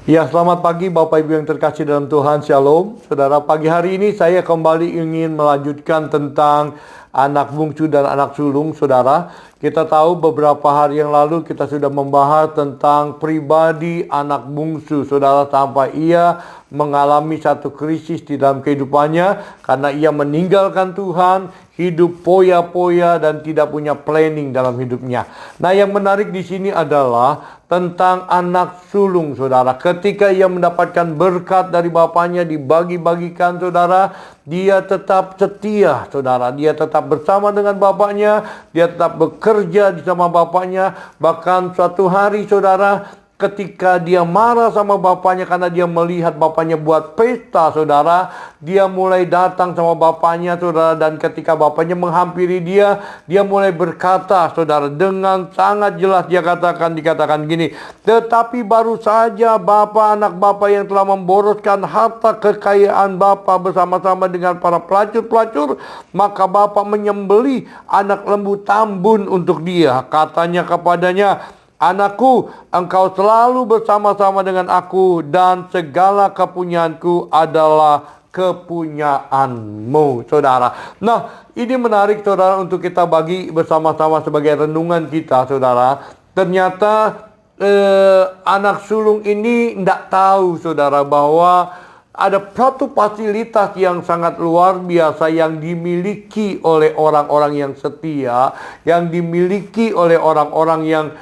Ya, selamat pagi Bapak Ibu yang terkasih dalam Tuhan, Shalom. Saudara, pagi hari ini saya kembali ingin melanjutkan tentang anak bungsu dan anak sulung, saudara. Kita tahu beberapa hari yang lalu kita sudah membahas tentang pribadi anak bungsu, saudara, sampai ia mengalami satu krisis di dalam kehidupannya karena ia meninggalkan Tuhan, hidup poya-poya dan tidak punya planning dalam hidupnya. Nah, yang menarik di sini adalah tentang anak sulung, saudara. Ketika ia mendapatkan berkat dari bapaknya dibagi-bagikan, saudara, dia tetap setia, saudara. Dia tetap bersama dengan bapaknya, dia tetap bekerja bersama bapaknya. Bahkan suatu hari, saudara, ketika dia marah sama bapaknya karena dia melihat bapaknya buat pesta, saudara, dia mulai datang sama bapaknya, saudara, dan ketika bapaknya menghampiri dia mulai berkata, saudara, dengan sangat jelas dikatakan gini, tetapi baru saja anak bapak yang telah memboroskan harta kekayaan bapak bersama-sama dengan para pelacur-pelacur, maka bapak menyembelih anak lembu tambun untuk dia. Katanya kepadanya, anakku, engkau selalu bersama-sama dengan aku dan segala kepunyaanku adalah kepunyaanmu, saudara. Nah, ini menarik, saudara, untuk kita bagi bersama-sama sebagai renungan kita, saudara. Ternyata anak sulung ini tidak tahu, saudara, bahwa ada suatu fasilitas yang sangat luar biasa yang dimiliki oleh orang-orang yang setia, yang dimiliki oleh orang-orang yang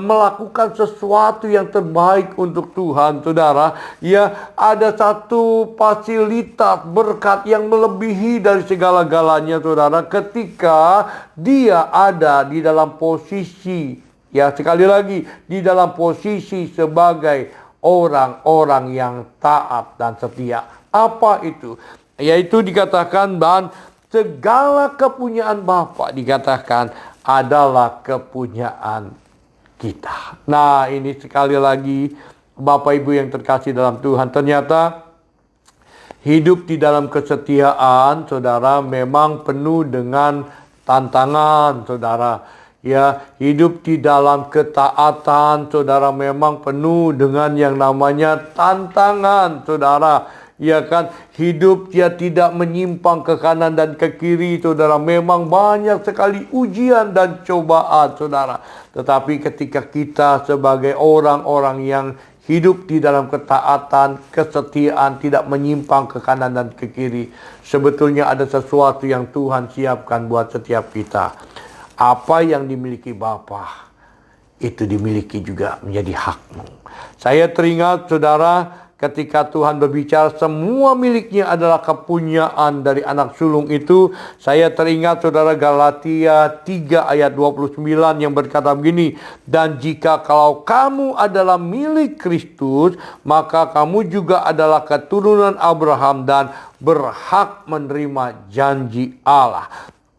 melakukan sesuatu yang terbaik untuk Tuhan, saudara. Ya, ada satu fasilitas berkat yang melebihi dari segala-galanya, saudara, ketika dia ada di dalam posisi, ya, sekali lagi, di dalam posisi sebagai orang-orang yang taat dan setia. Apa itu? Yaitu dikatakan dan segala kepunyaan Bapa dikatakan adalah kepunyaan kita. Nah, ini sekali lagi Bapak Ibu yang terkasih dalam Tuhan, ternyata hidup di dalam kesetiaan, saudara, memang penuh dengan tantangan, saudara. Ya, hidup di dalam ketaatan, saudara, memang penuh dengan yang namanya tantangan, saudara. Ya kan, hidup dia tidak menyimpang ke kanan dan ke kiri, saudara. Memang banyak sekali ujian dan cobaan, saudara. Tetapi ketika kita sebagai orang-orang yang hidup di dalam ketaatan, kesetiaan, tidak menyimpang ke kanan dan ke kiri, sebetulnya ada sesuatu yang Tuhan siapkan buat setiap kita. Apa yang dimiliki Bapa, itu dimiliki juga menjadi hakmu. Saya teringat, saudara, ketika Tuhan berbicara semua miliknya adalah kepunyaan dari anak sulung itu. Saya teringat, saudara, Galatia 3 ayat 29 yang berkata begini, dan jika kalau kamu adalah milik Kristus, maka kamu juga adalah keturunan Abraham dan berhak menerima janji Allah.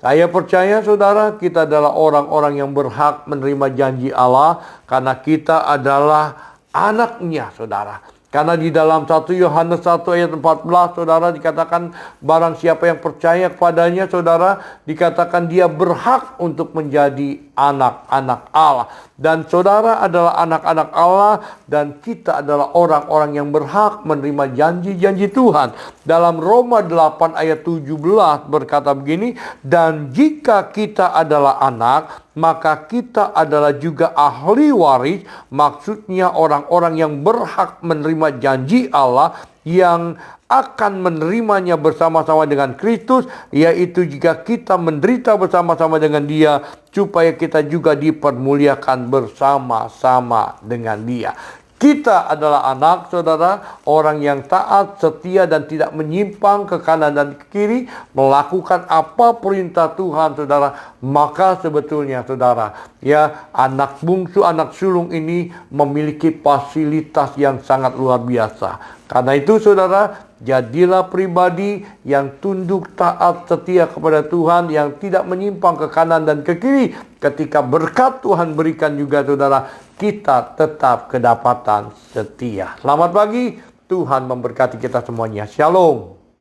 Saya percaya, saudara, kita adalah orang-orang yang berhak menerima janji Allah karena kita adalah anaknya, saudara. Karena di dalam 1 Yohanes 1 ayat 14, saudara, dikatakan barang siapa yang percaya kepadanya, saudara, dikatakan dia berhak untuk menjadi anak-anak Allah. Dan saudara adalah anak-anak Allah dan kita adalah orang-orang yang berhak menerima janji-janji Tuhan. Dalam Roma 8 ayat 17 berkata begini, dan jika kita adalah anak, maka kita adalah juga ahli waris, maksudnya orang-orang yang berhak menerima janji Allah yang akan menerimanya bersama-sama dengan Kristus, yaitu jika kita menderita bersama-sama dengan Dia, supaya kita juga dipermuliakan bersama-sama dengan Dia. Kita adalah anak, saudara, orang yang taat, setia, dan tidak menyimpang ke kanan dan ke kiri, melakukan apa perintah Tuhan, saudara. Maka sebetulnya, saudara, ya, anak bungsu, anak sulung ini memiliki fasilitas yang sangat luar biasa. Karena itu, saudara, jadilah pribadi yang tunduk, taat, setia kepada Tuhan, yang tidak menyimpang ke kanan dan ke kiri. Ketika berkat Tuhan berikan juga, saudara, kita tetap kedapatan setia. Selamat pagi, Tuhan memberkati kita semuanya. Shalom.